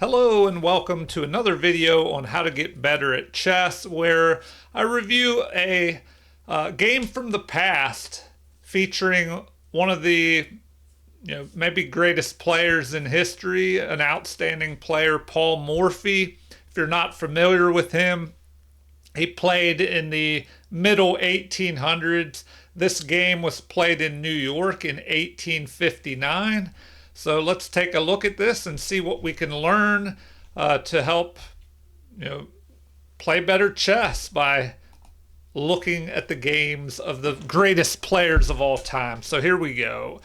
Hello and welcome to another video on how to get better at chess, where I review a game from the past featuring one of the maybe greatest players in history, an outstanding player, Paul Morphy. If you're not familiar with him, he played in the middle 1800s. This game was played in New York in 1859. So let's take a look at this and see what we can learn to help play better chess by looking at the games of the greatest players of all time. So here we go.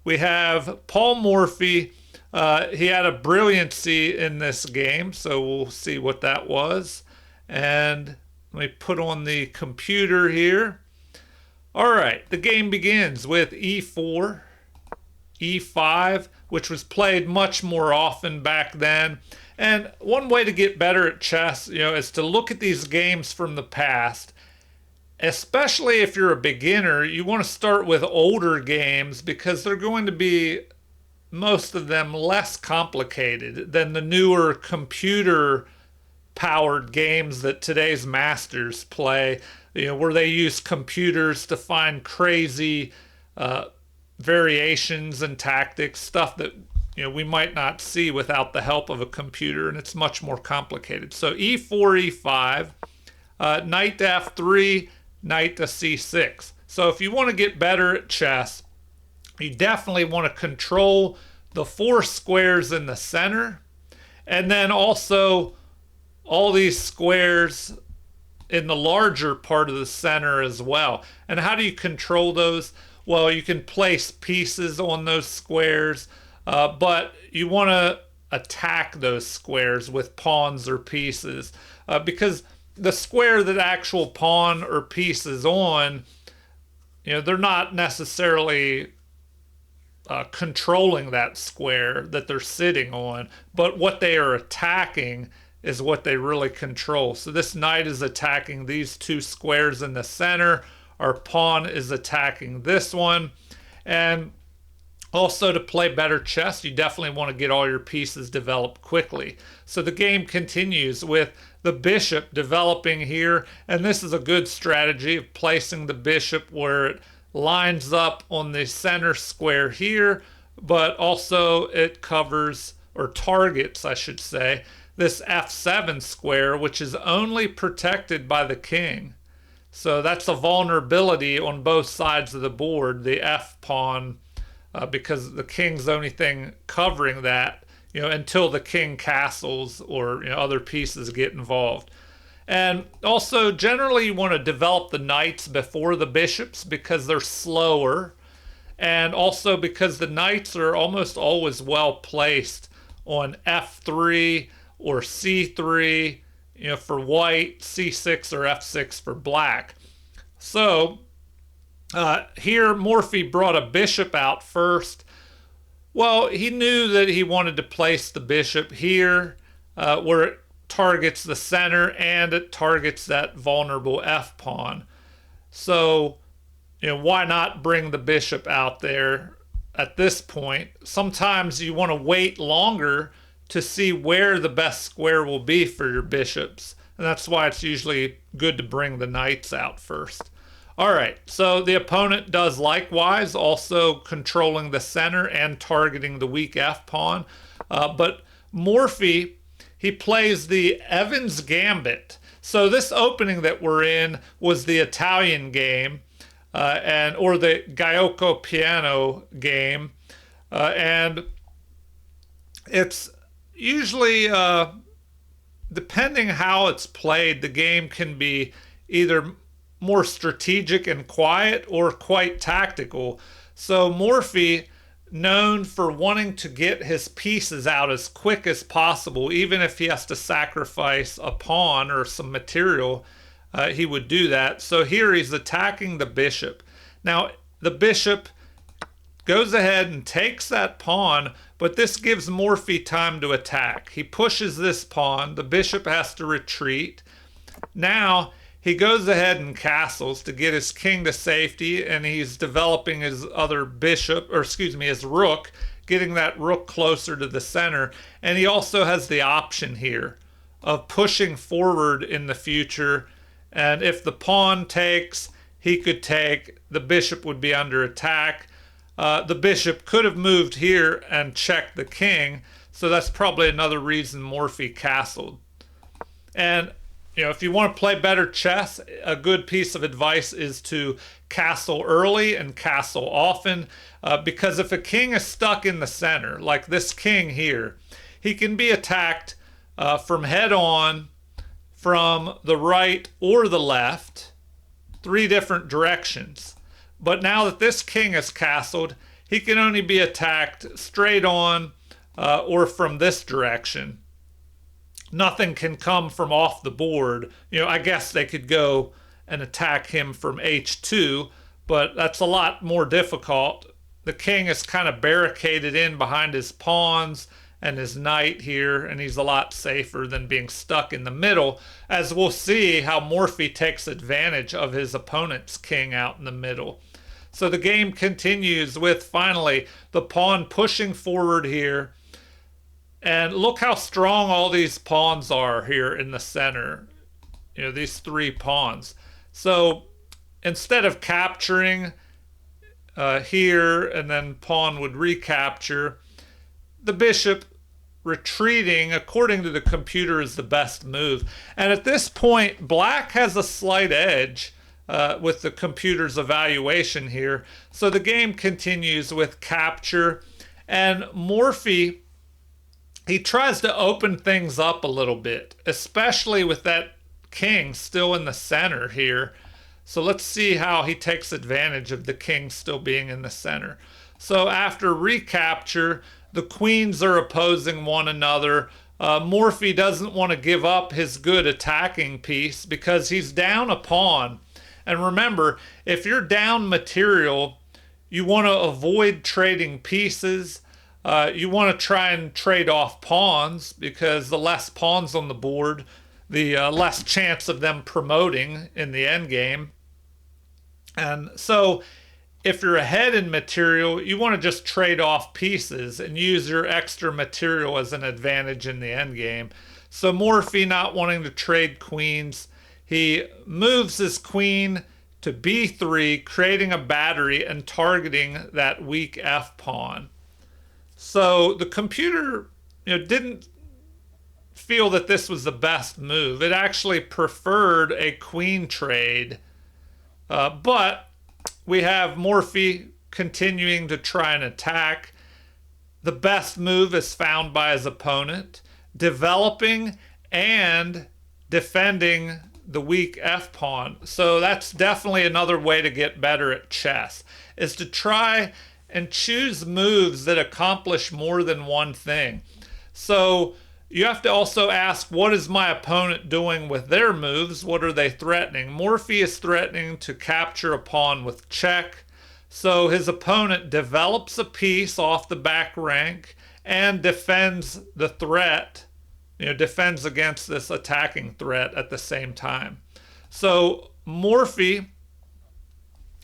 We have Paul Morphy. He had a brilliancy in this game, so we'll see what that was. And let me put on the computer here. All right, the game begins with e4, e5, which was played much more often back then. And one way to get better at chess, is to look at these games from the past. Especially if you're a beginner, you want to start with older games because they're going to be, most of them, less complicated than the newer computer powered games that today's masters play, where they use computers to find crazy variations and tactics, stuff that we might not see without the help of a computer, and it's much more complicated. So e4, e5, knight to f3, knight to c6. So if you want to get better at chess, you definitely want to control the four squares in the center, and then also all these squares in the larger part of the center as well. And how do you control those? Well, you can place pieces on those squares, but you want to attack those squares with pawns or pieces, because the square that actual pawn or piece is on, they're not necessarily controlling that square that they're sitting on, but what they are attacking is what they really control. So this knight is attacking these two squares in the center. Our pawn is attacking this one. And also, to play better chess, you definitely want to get all your pieces developed quickly. So the game continues with the bishop developing here. And this is a good strategy of placing the bishop where it lines up on the center square here, but also it covers, or targets, I should say, this f7 square, which is only protected by the king. So that's a vulnerability on both sides of the board, the f pawn, because the king's the only thing covering that, until the king castles or other pieces get involved. And also, generally, you want to develop the knights before the bishops because they're slower, and also because the knights are almost always well placed on f3 or c3, for white, c6 or f6 for black. So here Morphy brought a bishop out first. Well, he knew that he wanted to place the bishop here, where it targets the center and it targets that vulnerable f pawn. So, why not bring the bishop out there at this point? Sometimes you want to wait longer to see where the best square will be for your bishops. And that's why it's usually good to bring the knights out first. All right, so the opponent does likewise, also controlling the center and targeting the weak f-pawn. But Morphy, he plays the Evans Gambit. So this opening that we're in was the Italian game, or the Giuoco Piano game. And it's usually, depending how it's played, the game can be either more strategic and quiet or quite tactical. So Morphy, known for wanting to get his pieces out as quick as possible, even if he has to sacrifice a pawn or some material, he would do that. So here he's attacking the bishop. Now, the bishop goes ahead and takes that pawn, but this gives Morphy time to attack. He pushes this pawn. The bishop has to retreat. Now he goes ahead and castles to get his king to safety, and he's developing his other bishop, or excuse me, his rook, getting that rook closer to the center. And he also has the option here of pushing forward in the future. And if the pawn takes, he could take. The bishop would be under attack. The bishop could have moved here and checked the king. So that's probably another reason Morphy castled. And if you want to play better chess, a good piece of advice is to castle early and castle often, because if a king is stuck in the center, like this king here, he can be attacked from head on, from the right or the left, 3 different directions. But now that this king is castled, he can only be attacked straight on or from this direction. Nothing can come from off the board. I guess they could go and attack him from h2, but that's a lot more difficult. The king is kind of barricaded in behind his pawns and his knight here, and he's a lot safer than being stuck in the middle, as we'll see how Morphy takes advantage of his opponent's king out in the middle. So the game continues with, finally, the pawn pushing forward here. And look how strong all these pawns are here in the center. These 3 pawns. So instead of capturing here and then pawn would recapture, the bishop retreating, according to the computer, is the best move. And at this point, black has a slight edge with the computer's evaluation here. So the game continues with capture. And Morphy, he tries to open things up a little bit, especially with that king still in the center here. So let's see how he takes advantage of the king still being in the center. So after recapture, the queens are opposing one another. Morphy doesn't want to give up his good attacking piece because he's down a pawn. And remember, if you're down material, you want to avoid trading pieces. You want to try and trade off pawns, because the less pawns on the board, the less chance of them promoting in the endgame. And so if you're ahead in material, you want to just trade off pieces and use your extra material as an advantage in the endgame. So Morphy, not wanting to trade queens, he moves his queen to b3, creating a battery and targeting that weak f pawn. So the computer didn't feel that this was the best move. It actually preferred a queen trade. But we have Morphy continuing to try and attack. The best move is found by his opponent, developing and defending the weak f pawn. So that's definitely another way to get better at chess, is to try and choose moves that accomplish more than one thing. So you have to also ask, what is my opponent doing with their moves? What are they threatening? Morphy is threatening to capture a pawn with check. So his opponent develops a piece off the back rank and defends the threat, defends against this attacking threat at the same time. So Morphy,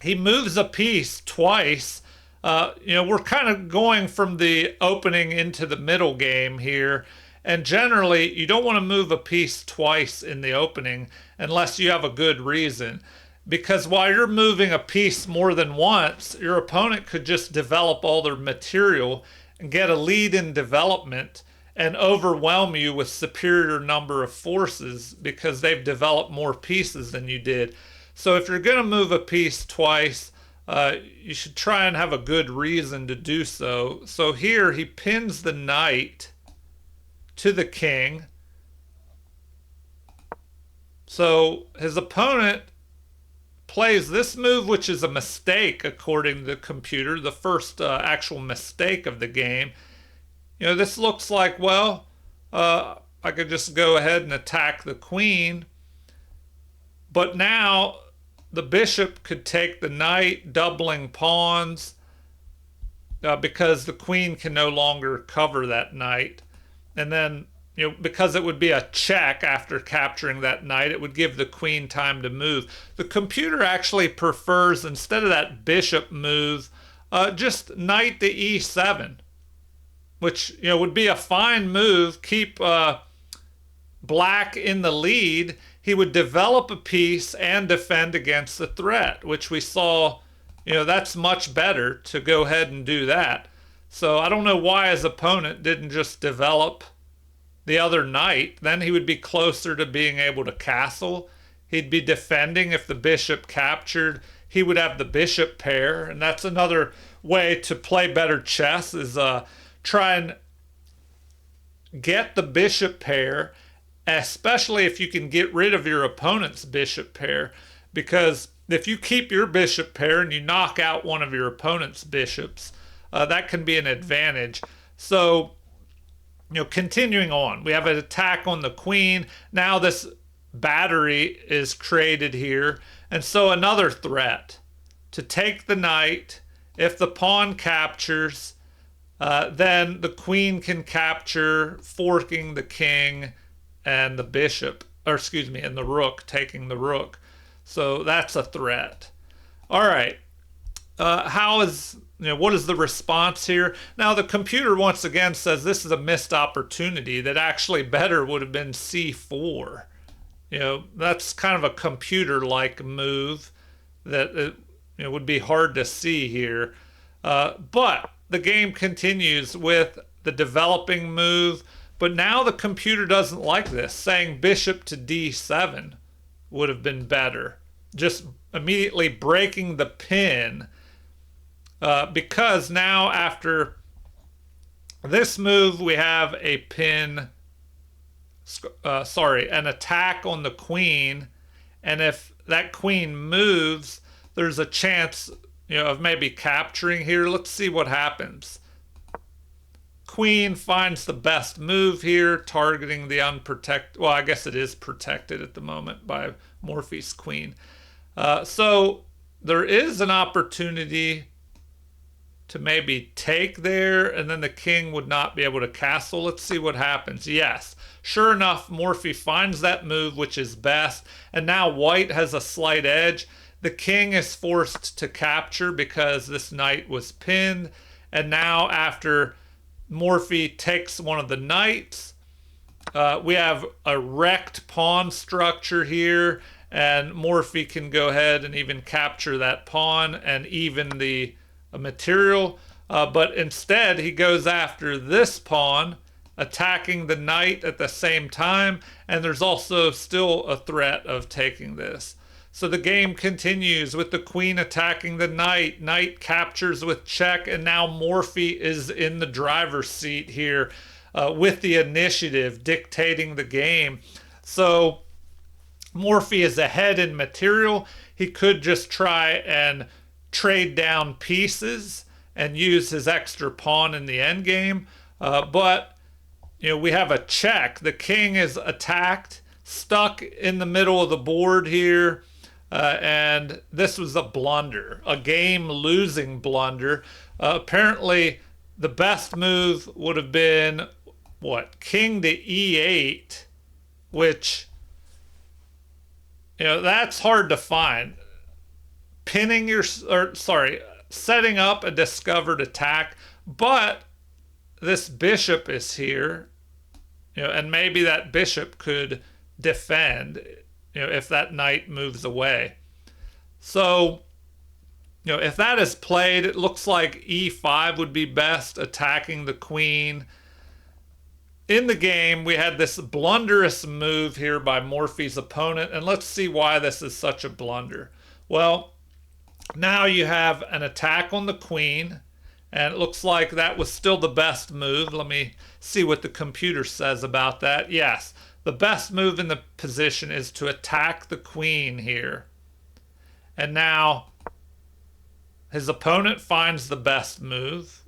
he moves a piece twice. We're kind of going from the opening into the middle game here. And generally, you don't want to move a piece twice in the opening unless you have a good reason. Because while you're moving a piece more than once, your opponent could just develop all their material and get a lead in development and overwhelm you with superior number of forces because they've developed more pieces than you did. So if you're going to move a piece twice, you should try and have a good reason to do so. So here he pins the knight to the king. So his opponent plays this move, which is a mistake according to the computer, the first actual mistake of the game. This looks like, well, I could just go ahead and attack the queen. But now the bishop could take the knight, doubling pawns, because the queen can no longer cover that knight. And then, because it would be a check after capturing that knight, it would give the queen time to move. The computer actually prefers, instead of that bishop move, just knight to e7. which would be a fine move, keep black in the lead, he would develop a piece and defend against the threat, which we saw, that's much better to go ahead and do that. So I don't know why his opponent didn't just develop the other knight. Then he would be closer to being able to castle. He'd be defending if the bishop captured. He would have the bishop pair, and that's another way to play better chess is try and get the bishop pair, especially if you can get rid of your opponent's bishop pair, because if you keep your bishop pair and you knock out one of your opponent's bishops, that can be an advantage. So, continuing on, we have an attack on the queen. Now this battery is created here, and so another threat to take the knight. If the pawn captures, then the queen can capture, forking the king and the bishop, or excuse me, and the rook, taking the rook. So that's a threat. All right. What is the response here? Now the computer once again says this is a missed opportunity, that actually better would have been c4. That's kind of a computer-like move that would be hard to see here. But the game continues with the developing move, but now the computer doesn't like this, saying bishop to d7 would have been better. Just immediately breaking the pin, because now after this move we have a pin, an attack on the queen, and if that queen moves, there's a chance of maybe capturing here. Let's see what happens. Queen finds the best move here, targeting the unprotected. Well, I guess it is protected at the moment by Morphy's queen. So there is an opportunity to maybe take there, and then the king would not be able to castle. Let's see what happens. Yes, sure enough, Morphy finds that move, which is best, and now white has a slight edge. The king is forced to capture because this knight was pinned, and now after Morphy takes one of the knights, we have a wrecked pawn structure here, and Morphy can go ahead and even capture that pawn and even the material, but instead he goes after this pawn, attacking the knight at the same time, and there's also still a threat of taking this. So the game continues with the queen attacking the knight. Knight captures with check, and now Morphy is in the driver's seat here with the initiative, dictating the game. So Morphy is ahead in material. He could just try and trade down pieces and use his extra pawn in the endgame. But we have a check. The king is attacked, stuck in the middle of the board here. And this was a blunder, a game-losing blunder. Apparently, the best move would have been, king to e8, which, that's hard to find. Setting up a discovered attack, but this bishop is here, and maybe that bishop could defend, if that knight moves away. So, if that is played, it looks like e5 would be best, attacking the queen. In the game, we had this blunderous move here by Morphy's opponent, and let's see why this is such a blunder. Well, now you have an attack on the queen, and it looks like that was still the best move. Let me see what the computer says about that. Yes. The best move in the position is to attack the queen here. And now his opponent finds the best move,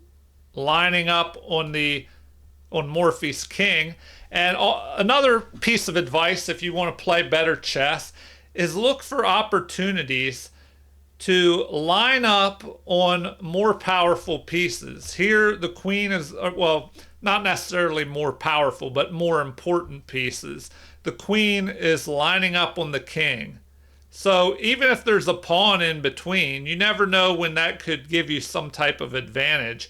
lining up on Morphy's king. And another piece of advice, if you want to play better chess, is look for opportunities to line up on more powerful pieces. Here the queen is, not necessarily more powerful, but more important pieces. The queen is lining up on the king. So even if there's a pawn in between, you never know when that could give you some type of advantage.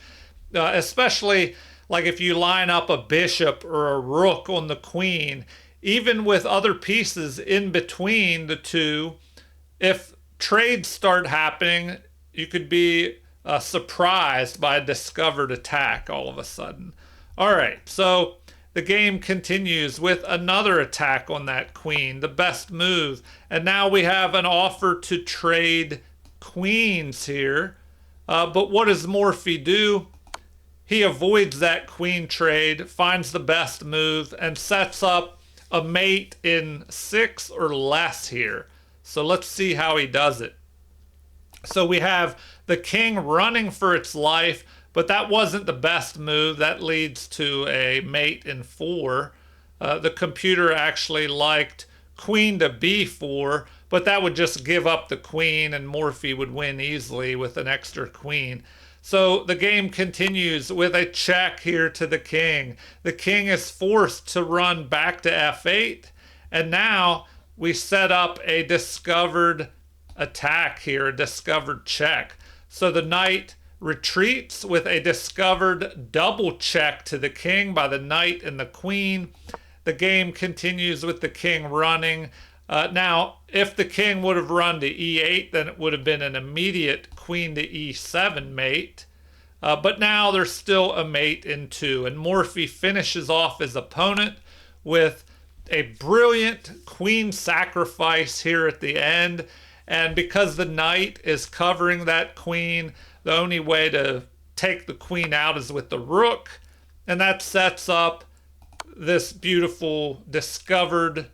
Especially, like if you line up a bishop or a rook on the queen, even with other pieces in between the two, if trades start happening, you could be surprised by a discovered attack all of a sudden. All right, so the game continues with another attack on that queen, the best move. And now we have an offer to trade queens here. But what does Morphy do? He avoids that queen trade, finds the best move, and sets up a mate in 6 or less here. So let's see how he does it. So we have the king running for its life, but that wasn't the best move. That leads to a mate in 4. The computer actually liked queen to b4, but that would just give up the queen and Morphy would win easily with an extra queen. So the game continues with a check here to the king. The king is forced to run back to f8, and now we set up a discovered attack here, a discovered check. So the knight retreats with a discovered double check to the king by the knight and the queen. The game continues with the king running. Now, if the king would have run to e8, then it would have been an immediate queen to e7 mate. But now there's still a mate in 2, and Morphy finishes off his opponent with a brilliant queen sacrifice here at the end. And because the knight is covering that queen, the only way to take the queen out is with the rook. And that sets up this beautiful discovered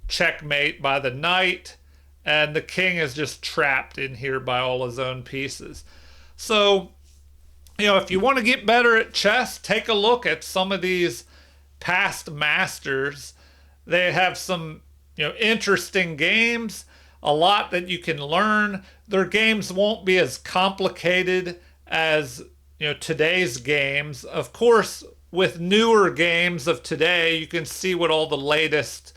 checkmate by the knight. And the king is just trapped in here by all his own pieces. So, if you want to get better at chess, take a look at some of these past masters. They have some, interesting games, a lot that you can learn. Their games won't be as complicated as, today's games. Of course, with newer games of today, you can see what all the latest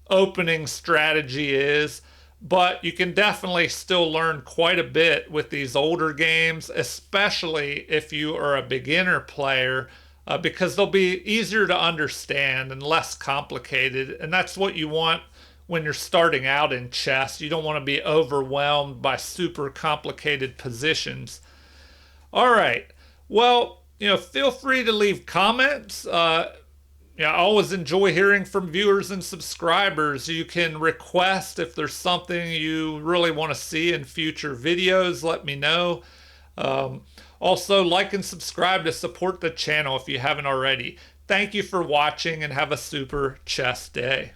opening strategy is, but you can definitely still learn quite a bit with these older games, especially if you are a beginner player, because they'll be easier to understand and less complicated. And that's what you want when you're starting out in chess. You don't want to be overwhelmed by super complicated positions. All right. Well, feel free to leave comments. I always enjoy hearing from viewers and subscribers. You can request if there's something you really want to see in future videos. Let me know. Also, like and subscribe to support the channel if you haven't already. Thank you for watching and have a super chess day.